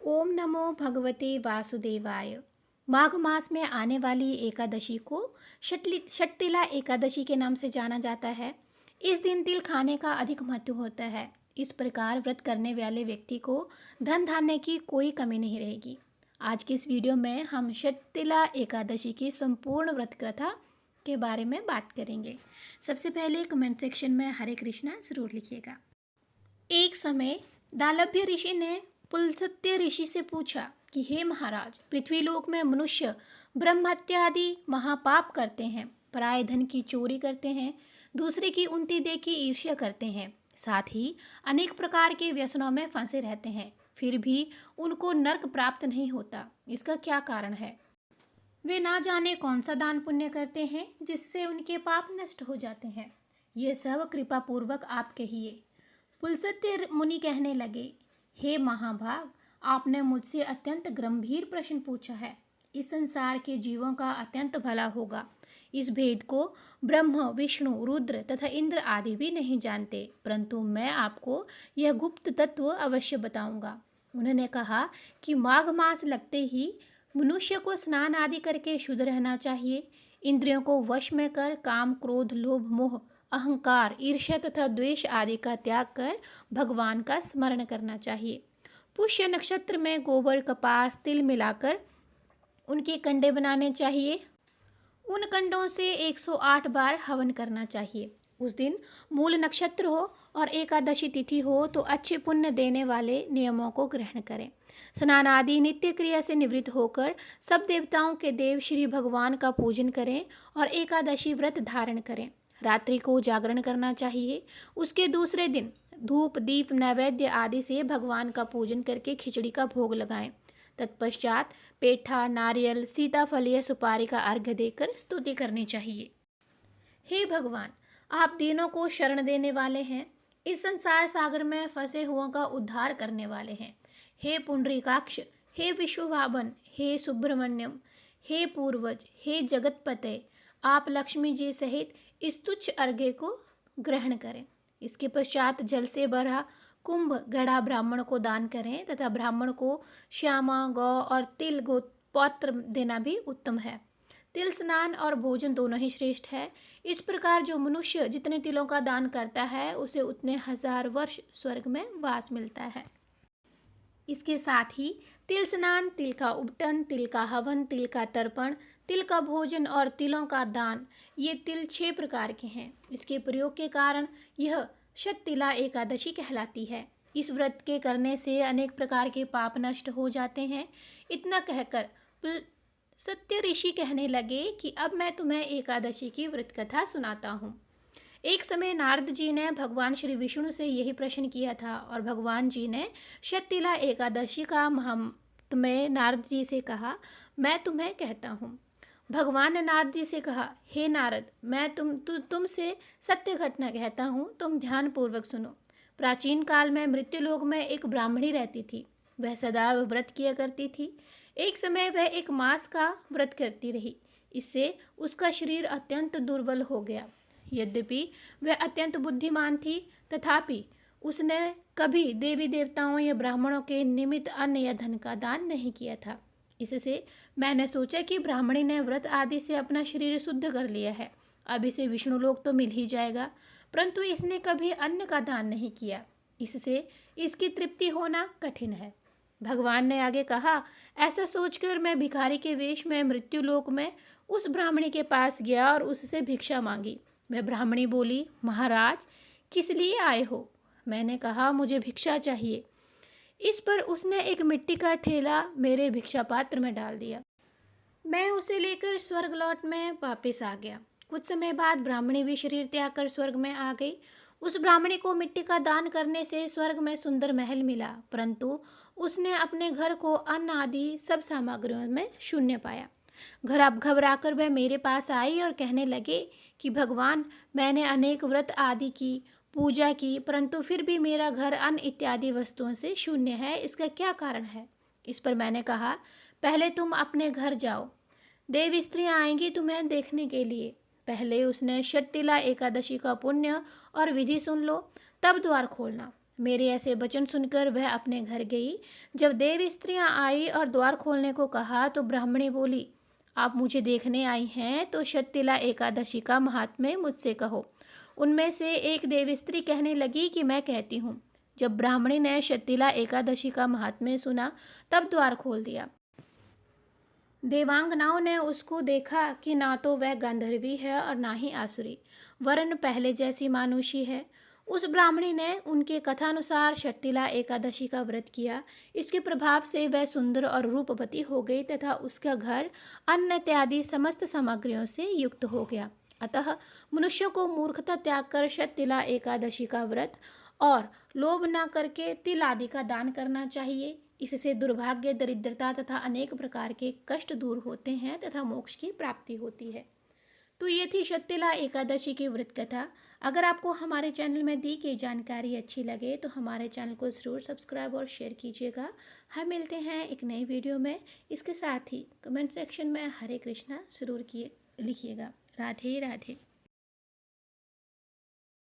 ओम नमो भगवते वासुदेवाय। माघ मास में आने वाली एकादशी को शटतिला एकादशी के नाम से जाना जाता है। इस दिन तिल खाने का अधिक महत्व होता है। इस प्रकार व्रत करने वाले व्यक्ति को धन धान्य की कोई कमी नहीं रहेगी। आज की इस वीडियो में हम शटतिला एकादशी की संपूर्ण व्रत कथा के बारे में बात करेंगे। सबसे पहले कमेंट सेक्शन में हरे कृष्णा जरूर लिखिएगा। एक समय दालभ्य ऋषि ने पुलस्त्य ऋषि से पूछा कि हे महाराज, पृथ्वीलोक में मनुष्य ब्रह्म हत्या आदि महापाप करते हैं, पराये धन की चोरी करते हैं, दूसरे की उन्नति देखी ईर्ष्या करते हैं, साथ ही अनेक प्रकार के व्यसनों में फंसे रहते हैं, फिर भी उनको नरक प्राप्त नहीं होता। इसका क्या कारण है? वे ना जाने कौन सा दान पुण्य करते हैं जिससे उनके पाप नष्ट हो जाते हैं। ये सब कृपा पूर्वक आप कहिए। पुलस्त्य मुनि कहने लगे, हे महाभाग, आपने मुझसे अत्यंत गंभीर प्रश्न पूछा है। इस संसार के जीवों का अत्यंत भला होगा। इस भेद को ब्रह्म, विष्णु, रुद्र तथा इंद्र आदि भी नहीं जानते, परंतु मैं आपको यह गुप्त तत्व अवश्य बताऊंगा। उन्होंने कहा कि माघ मास लगते ही मनुष्य को स्नान आदि करके शुद्ध रहना चाहिए। इंद्रियों को वश में कर काम, क्रोध, लोभ, मोह, अहंकार, ईर्ष्या तथा द्वेष आदि का त्याग कर भगवान का स्मरण करना चाहिए। पुष्य नक्षत्र में गोबर, कपास, तिल मिलाकर उनके कंडे बनाने चाहिए। उन कंडों से 108 बार हवन करना चाहिए। उस दिन मूल नक्षत्र हो और एकादशी तिथि हो तो अच्छे पुण्य देने वाले नियमों को ग्रहण करें। स्नान आदि नित्य क्रिया से निवृत्त होकर सब देवताओं के देव श्री भगवान का पूजन करें और एकादशी व्रत धारण करें। रात्रि को जागरण करना चाहिए। उसके दूसरे दिन धूप, दीप, नैवेद्य आदि से भगवान का पूजन करके खिचड़ी का भोग लगाएं। तत्पश्चात पेठा, नारियल, सीताफल या सुपारी का अर्घ्य देकर स्तुति करनी चाहिए। हे भगवान, आप दीनों को शरण देने वाले हैं, इस संसार सागर में फंसे हुओं का उद्धार करने वाले हैं। हे पुंडरीकाक्ष, हे विश्वभावन, हे सुब्रमण्यम, हे पूर्वज, हे जगतपते, आप लक्ष्मी जी सहित इस तुच्छ अर्घ्य को ग्रहण करें। इसके पश्चात जल से भरा कुंभ घड़ा ब्राह्मण को दान करें तथा ब्राह्मण को श्यामा, गौ और तिल गोत्र देना भी उत्तम है। तिल स्नान और भोजन दोनों ही श्रेष्ठ है। इस प्रकार जो मनुष्य जितने तिलों का दान करता है उसे उतने 1000 वर्ष स्वर्ग में वास मिलता है। इसके साथ ही तिल स्नान, तिल का उपटन, तिल का हवन, तिल का तर्पण, तिल का भोजन और तिलों का दान, ये तिल 6 प्रकार के हैं। इसके प्रयोग के कारण यह शटतिला एकादशी कहलाती है। इस व्रत के करने से अनेक प्रकार के पाप नष्ट हो जाते हैं। इतना कहकर सत्य ऋषि कहने लगे कि अब मैं तुम्हें एकादशी की व्रत कथा सुनाता हूँ। एक समय नारद जी ने भगवान श्री विष्णु से यही प्रश्न किया था और भगवान जी ने शततिला एकादशी का महात्म्य नारद जी से कहा, मैं तुम्हें कहता हूँ। भगवान ने नारद जी से कहा, हे नारद, मैं तुमसे सत्य घटना कहता हूँ, तुम ध्यान पूर्वक सुनो। प्राचीन काल में मृत्युलोक में एक ब्राह्मणी रहती थी। वह सदा व्रत किया करती थी। एक समय वह एक मास का व्रत करती रही। इससे उसका शरीर अत्यंत दुर्बल हो गया। यद्यपि वह अत्यंत बुद्धिमान थी, तथापि उसने कभी देवी देवताओं या ब्राह्मणों के निमित्त अन्न या धन का दान नहीं किया था। इससे मैंने सोचा कि ब्राह्मणी ने व्रत आदि से अपना शरीर शुद्ध कर लिया है, अब इसे विष्णु लोक तो मिल ही जाएगा, परंतु इसने कभी अन्न का दान नहीं किया, इससे इसकी तृप्ति होना कठिन है। भगवान ने आगे कहा, ऐसा सोचकर मैं भिखारी के वेश में मृत्युलोक में उस ब्राह्मणी के पास गया और उससे भिक्षा मांगी। वह ब्राह्मणी बोली, महाराज, किस लिए आए हो? मैंने कहा, मुझे भिक्षा चाहिए। इस पर उसने एक मिट्टी का ठेला मेरे भिक्षा पात्र में डाल दिया। मैं उसे लेकर स्वर्ग लौट में वापस आ गया। कुछ समय बाद ब्राह्मणी भी शरीर त्याग कर स्वर्ग में आ गई। उस ब्राह्मणी को मिट्टी का दान करने से स्वर्ग में सुंदर महल मिला, परंतु उसने अपने घर को अन्न आदि सब सामग्रियों में शून्य पाया। घबराकर वह मेरे पास आई और कहने लगे कि भगवान, मैंने अनेक व्रत आदि की पूजा की, परंतु फिर भी मेरा घर अन्न इत्यादि वस्तुओं से शून्य है, इसका क्या कारण है? इस पर मैंने कहा, पहले तुम अपने घर जाओ, देव स्त्रियाँ आएंगी तुम्हें देखने के लिए। पहले उसने शततिला एकादशी का पुण्य और विधि सुन लो, तब द्वार खोलना। मेरे ऐसे वचन सुनकर वह अपने घर गई। जब देव स्त्रियां आई और द्वार खोलने को कहा तो ब्राह्मणी बोली, आप मुझे देखने आई हैं तो शततिला एकादशी का महात्म्य मुझसे कहो। उनमें से एक देव स्त्री कहने लगी कि मैं कहती हूँ। जब ब्राह्मणी ने शततिला एकादशी का महात्म्य सुना तब द्वार खोल दिया। देवांगनाओं ने उसको देखा कि ना तो वह गंधर्वी है और ना ही आसुरी, वरन पहले जैसी मानुषी है। उस ब्राह्मणी ने उनके कथानुसार शर्तिला एकादशी का व्रत किया। इसके प्रभाव से वह सुंदर और रूपवती हो गई तथा उसका घर अन्न इत्यादि समस्त सामग्रियों से युक्त हो गया। अतः मनुष्य को मूर्खता त्याग कर शततिला एकादशी का व्रत और लोभ न करके तिल आदि का दान करना चाहिए। इससे दुर्भाग्य, दरिद्रता तथा अनेक प्रकार के कष्ट दूर होते हैं तथा मोक्ष की प्राप्ति होती है। तो ये थी शततिला एकादशी की व्रत कथा। अगर आपको हमारे चैनल में दी गई जानकारी अच्छी लगे तो हमारे चैनल को ज़रूर सब्सक्राइब और शेयर कीजिएगा। हम मिलते हैं एक नई वीडियो में। इसके साथ ही कमेंट सेक्शन में हरे कृष्णा ज़रूर किए लिखिएगा। राधे राधे।